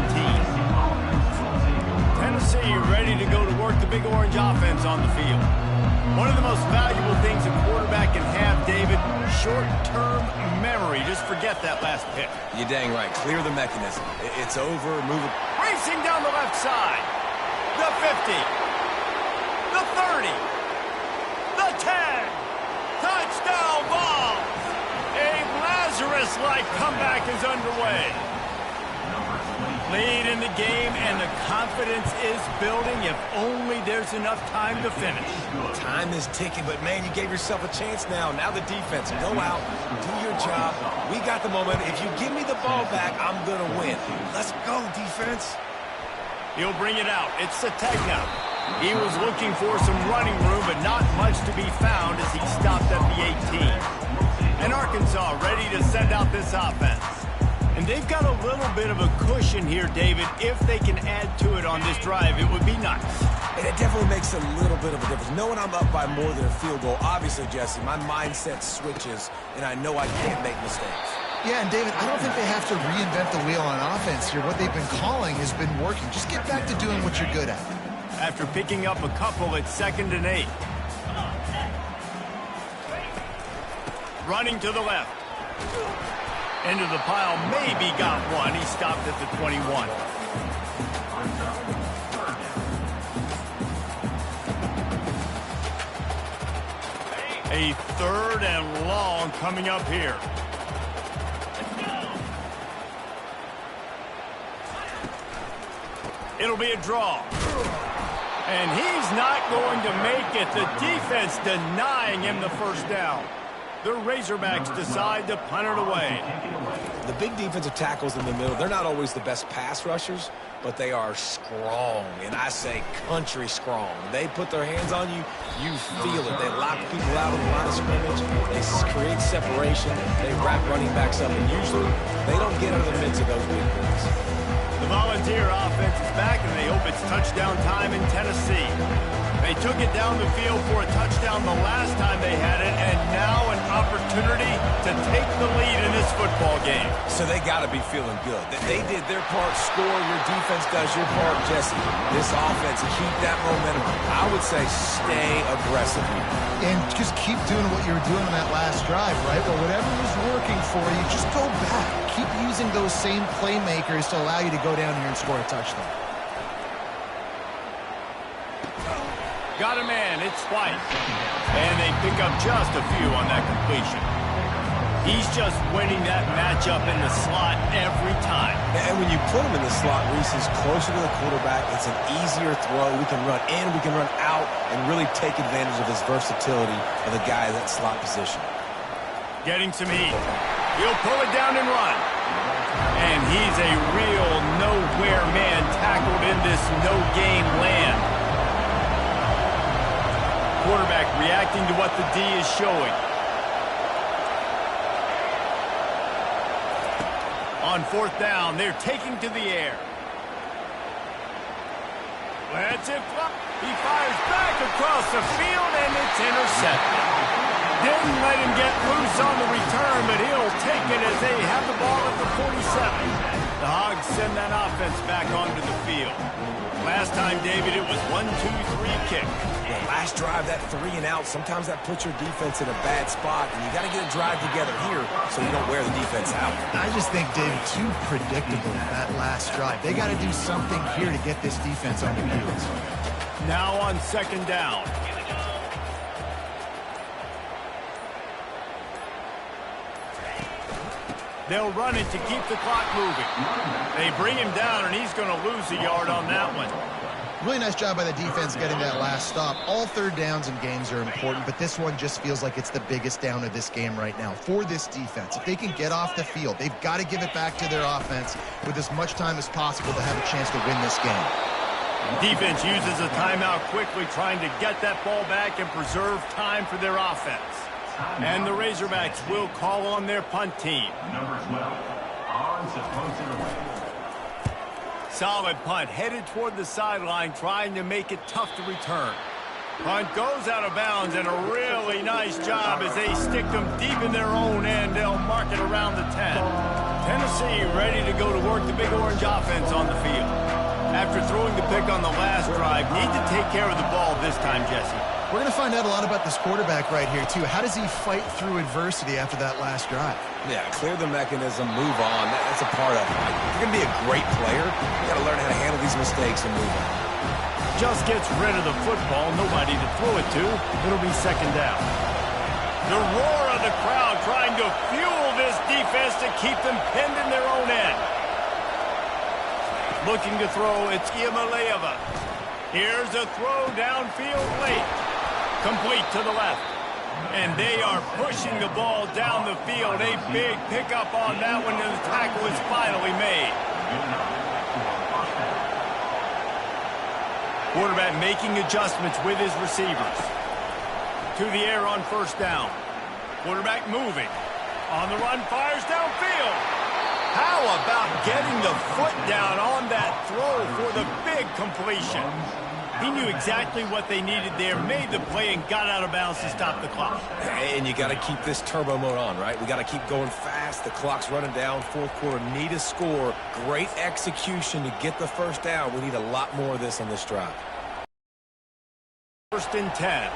[SPEAKER 3] Tennessee ready to go to work the Big Orange offense on the field. One of the most valuable things a quarterback can have, David, short-term memory. Just forget that last pick.
[SPEAKER 1] You're dang right. Clear the mechanism. It's over. Move it.
[SPEAKER 3] Racing down the left side. The 50. The 30. The 10. Touchdown ball. A Lazarus-like comeback is underway. Lead in the game, and the confidence is building if only there's enough time to finish.
[SPEAKER 1] Time is ticking, but, man, you gave yourself a chance now. Now the defense, go out, do your job. We got the moment. If you give me the ball back, I'm going to win. Let's go, defense.
[SPEAKER 3] He'll bring it out. It's Sategna. He was looking for some running room, but not much to be found as he stopped at the 18. And Arkansas ready to send out this offense. And they've got a little bit of a cushion here, David. If they can add to it on this drive, it would be nice.
[SPEAKER 1] And it definitely makes a little bit of a difference. Knowing I'm up by more than a field goal, obviously, Jesse, my mindset switches, and I know I can't make mistakes.
[SPEAKER 2] Yeah, and David, I don't think they have to reinvent the wheel on offense here. What they've been calling has been working. Just get back to doing what you're good at.
[SPEAKER 3] After picking up a couple at 2nd and 8. Running to the left. Into the pile, maybe got one. He stopped at the 21. A 3rd and long coming up here. It'll be a draw. And he's not going to make it. The defense denying him the first down. The Razorbacks decide to punt it away.
[SPEAKER 1] The big defensive tackles in the middle, they're not always the best pass rushers, but they are strong, and I say country strong. They put their hands on you, you feel it. They lock people out of the line of scrimmage. They create separation. They wrap running backs up, and usually they don't get out of the midst of those big boys.
[SPEAKER 3] The Volunteer offense is back, and they hope it's touchdown time in Tennessee. They took it down the field for a touchdown the last time they had it, and now an opportunity to take the lead in this football game.
[SPEAKER 1] So they got to be feeling good. They did their part, score, your defense does your part, Jesse. This offense, keep that momentum. I would say stay aggressive here.
[SPEAKER 2] And just keep doing what you were doing on that last drive, right? Well, whatever was working for you, just go back. Keep using those same playmakers to allow you to go down here and score a touchdown.
[SPEAKER 3] Got a man, it's White. And they pick up just a few on that completion. He's just winning that matchup in the slot every time.
[SPEAKER 1] And when you put him in the slot, Reese is closer to the quarterback. It's an easier throw. We can run in, we can run out, and really take advantage of his versatility of the guy in that slot position.
[SPEAKER 3] Getting some heat. He'll pull it down and run. And he's a real nowhere man tackled in this no-game land. Quarterback reacting to what the D is showing. On 4th down, they're taking to the air. Let's it fly. He fires back across the field, and it's intercepted. Didn't let him get loose on the return, but he'll take it as they have the ball at the 47. The Hogs send that offense back onto the field. Last time, David, it was 1-2-3 kick.
[SPEAKER 1] Yeah, last drive, that 3 and out, sometimes that puts your defense in a bad spot, and you got to get a drive together here so you don't wear the defense out.
[SPEAKER 2] I just think, David, too predictable that last drive. They got to do something here to get this defense on their heels.
[SPEAKER 3] Now on 2nd down. They'll run it to keep the clock moving. They bring him down, and he's going to lose a yard on that one.
[SPEAKER 2] Really nice job by the defense getting that last stop. All 3rd downs in games are important, but this one just feels like it's the biggest down of this game right now for this defense. If they can get off the field, they've got to give it back to their offense with as much time as possible to have a chance to win this game.
[SPEAKER 3] Defense uses a timeout quickly, trying to get that ball back and preserve time for their offense. And the Razorbacks will call on their punt team.
[SPEAKER 5] Number 12, on supposed away.
[SPEAKER 3] Solid punt, headed toward the sideline, trying to make it tough to return. Punt goes out of bounds, and a really nice job as they stick them deep in their own end. They'll mark it around the 10. Tennessee ready to go to work the Big Orange offense on the field. After throwing the pick on the last drive, need to take care of the ball this time, Jesse.
[SPEAKER 2] We're going to find out a lot about this quarterback right here, too. How does he fight through adversity after that last drive?
[SPEAKER 1] Yeah, clear the mechanism, move on. That's a part of it. If you're going to be a great player, you got to learn how to handle these mistakes and move on.
[SPEAKER 3] Just gets rid of the football, nobody to throw it to. It'll be 2nd down. The roar of the crowd trying to fuel this defense to keep them pinned in their own end. Looking to throw, it's Iamaleava. Here's a throw downfield late. Complete to the left. And they are pushing the ball down the field. A big pickup on that one, and the tackle is finally made. Quarterback making adjustments with his receivers. To the air on first down. Quarterback moving. On the run, fires downfield. How about getting the foot down on that throw for the big completion? He knew exactly what they needed there, made the play, and got out of bounds to stop the clock.
[SPEAKER 1] And you got to keep this turbo mode on, right? We got to keep going fast. The clock's running down. Fourth quarter, need a score. Great execution to get the first down. We need a lot more of this on this drive.
[SPEAKER 3] First and 10.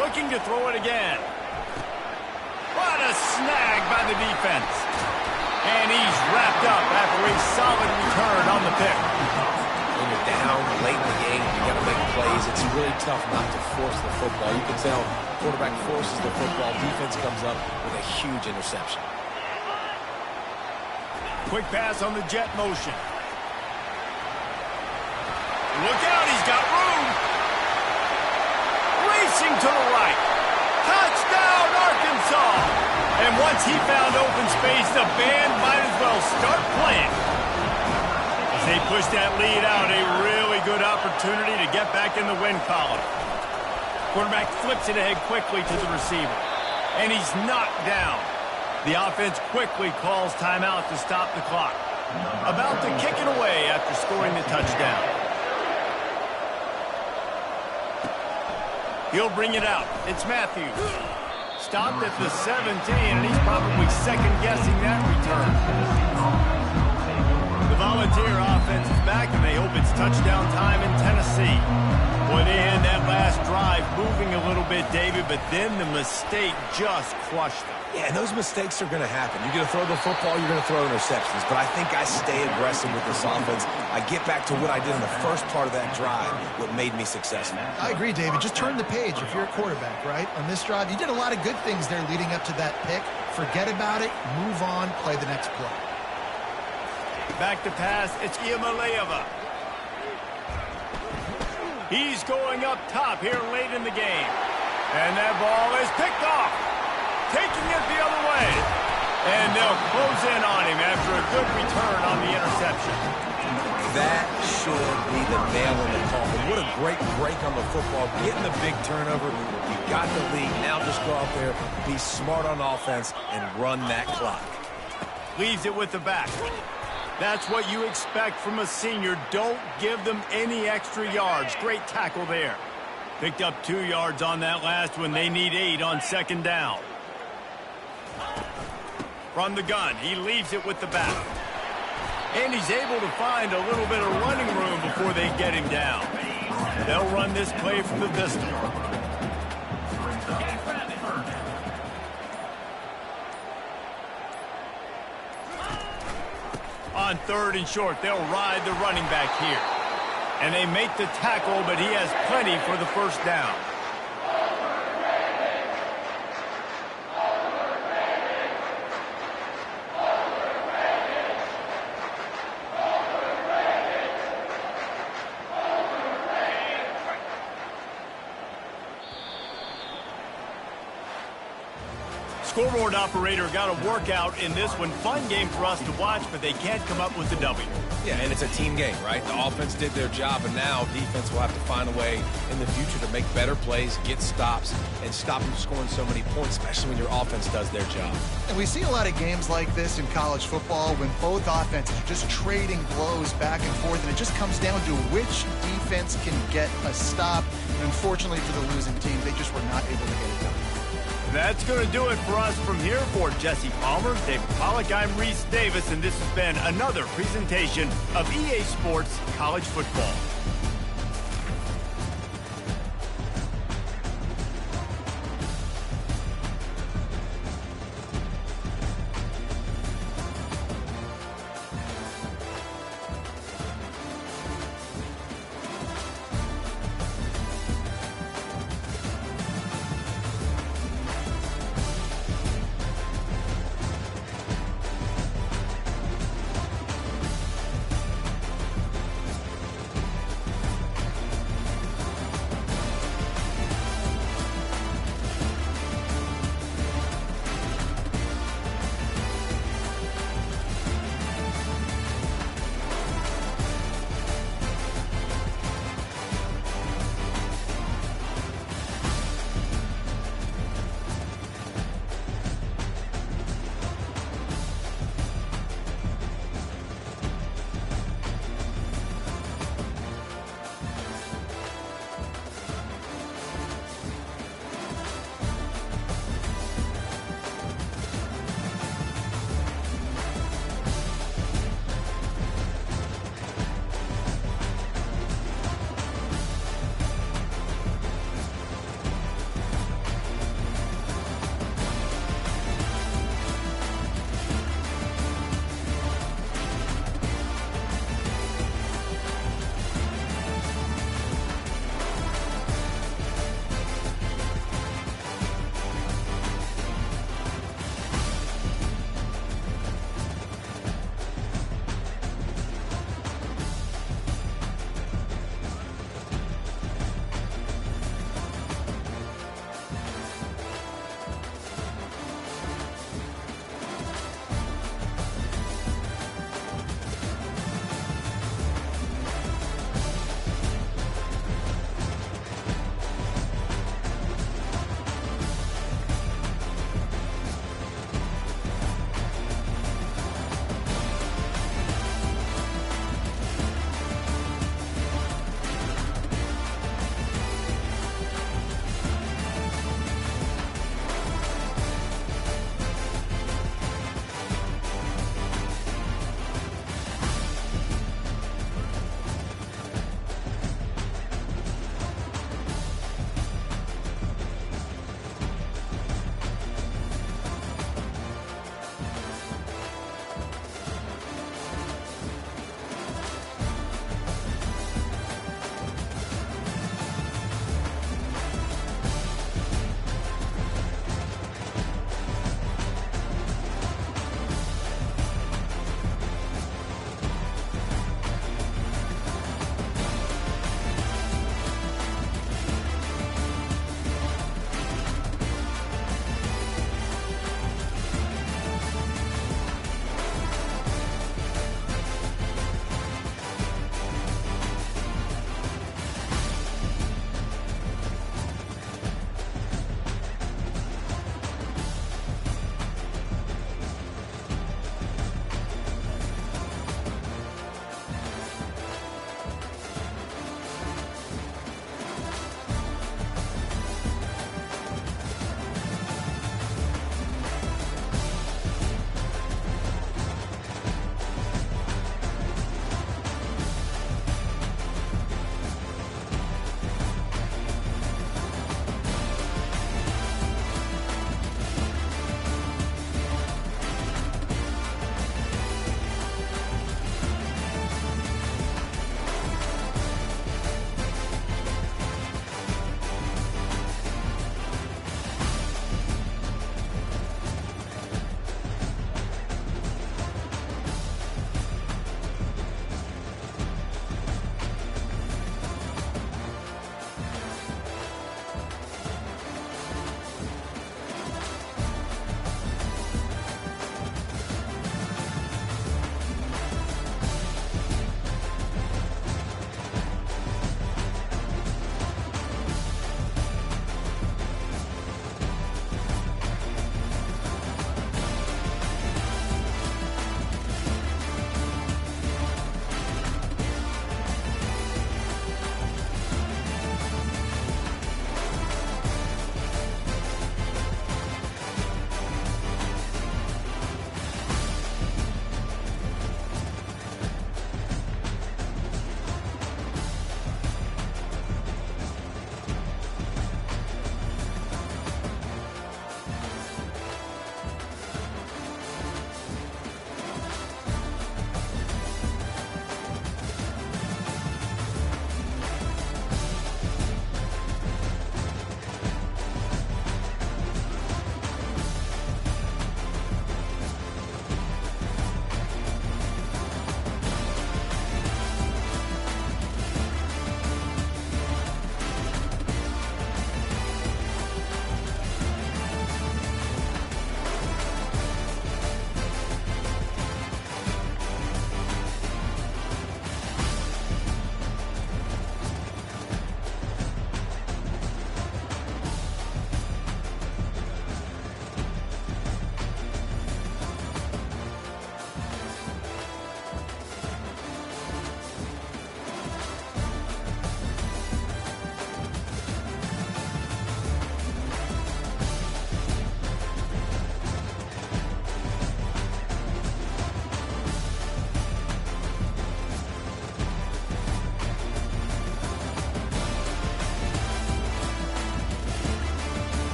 [SPEAKER 3] Looking to throw it again. What a snag by the defense. And he's wrapped up after a solid return on the pick.
[SPEAKER 1] When you're down late in the game, you got to make plays. It's really tough not to force the football. You can tell quarterback forces the football. Defense comes up with a huge interception.
[SPEAKER 3] Quick pass on the jet motion. Look out, he's got room. Racing to the right. Touchdown, Arkansas. And once he found open space, the band might as well start playing. As they push that lead out, a really good opportunity to get back in the win column. Quarterback flips it ahead quickly to the receiver. And he's knocked down. The offense quickly calls timeout to stop the clock. About to kick it away after scoring the touchdown. He'll bring it out. It's Matthews. Stopped at the 17, and he's probably second-guessing that return. The Volunteer offense is back, and they hope it's touchdown time in Tennessee. Boy, they had that last drive moving a little bit, David, but then the mistake just crushed them.
[SPEAKER 1] Yeah, and those mistakes are going to happen. You're going to throw the football, you're going to throw interceptions. But I think I stay aggressive with this offense. I get back to what I did in the first part of that drive, what made me successful.
[SPEAKER 2] I agree, David. Just turn the page if you're a quarterback, right? On this drive, you did a lot of good things there leading up to that pick. Forget about it, move on, play the next play.
[SPEAKER 3] Back to pass, it's Iamaleava. He's going up top here late in the game. And that ball is picked off. Taking it the other way. And they'll close in on him after a good return on the interception.
[SPEAKER 1] That should be the nail in the coffin. What a great break on the football. Getting the big turnover. You got the lead. Now just go out there, be smart on offense, and run that clock.
[SPEAKER 3] Leaves it with the back. That's what you expect from a senior. Don't give them any extra yards. Great tackle there. Picked up 2 yards on that last one. They need 8 on second down. From the gun, he leaves it with the back. And he's able to find a little bit of running room before they get him down. They'll run this play from the pistol. On third and short, they'll ride the running back here. And they make the tackle, but he has plenty for the first down. Scoreboard operator got a workout in this one. Fun game for us to watch, but they can't come up with the W.
[SPEAKER 1] Yeah, and it's a team game, right? The offense did their job, and now defense will have to find a way in the future to make better plays, get stops, and stop them scoring so many points, especially when your offense does their job.
[SPEAKER 2] And we see a lot of games like this in college football when both offenses are just trading blows back and forth, and it just comes down to which defense can get a stop. And unfortunately for the losing team, they just were not able to get it done.
[SPEAKER 3] That's going to do it for us from here. For Jesse Palmer, David Pollack, I'm Reese Davis, and this has been another presentation of EA Sports College Football.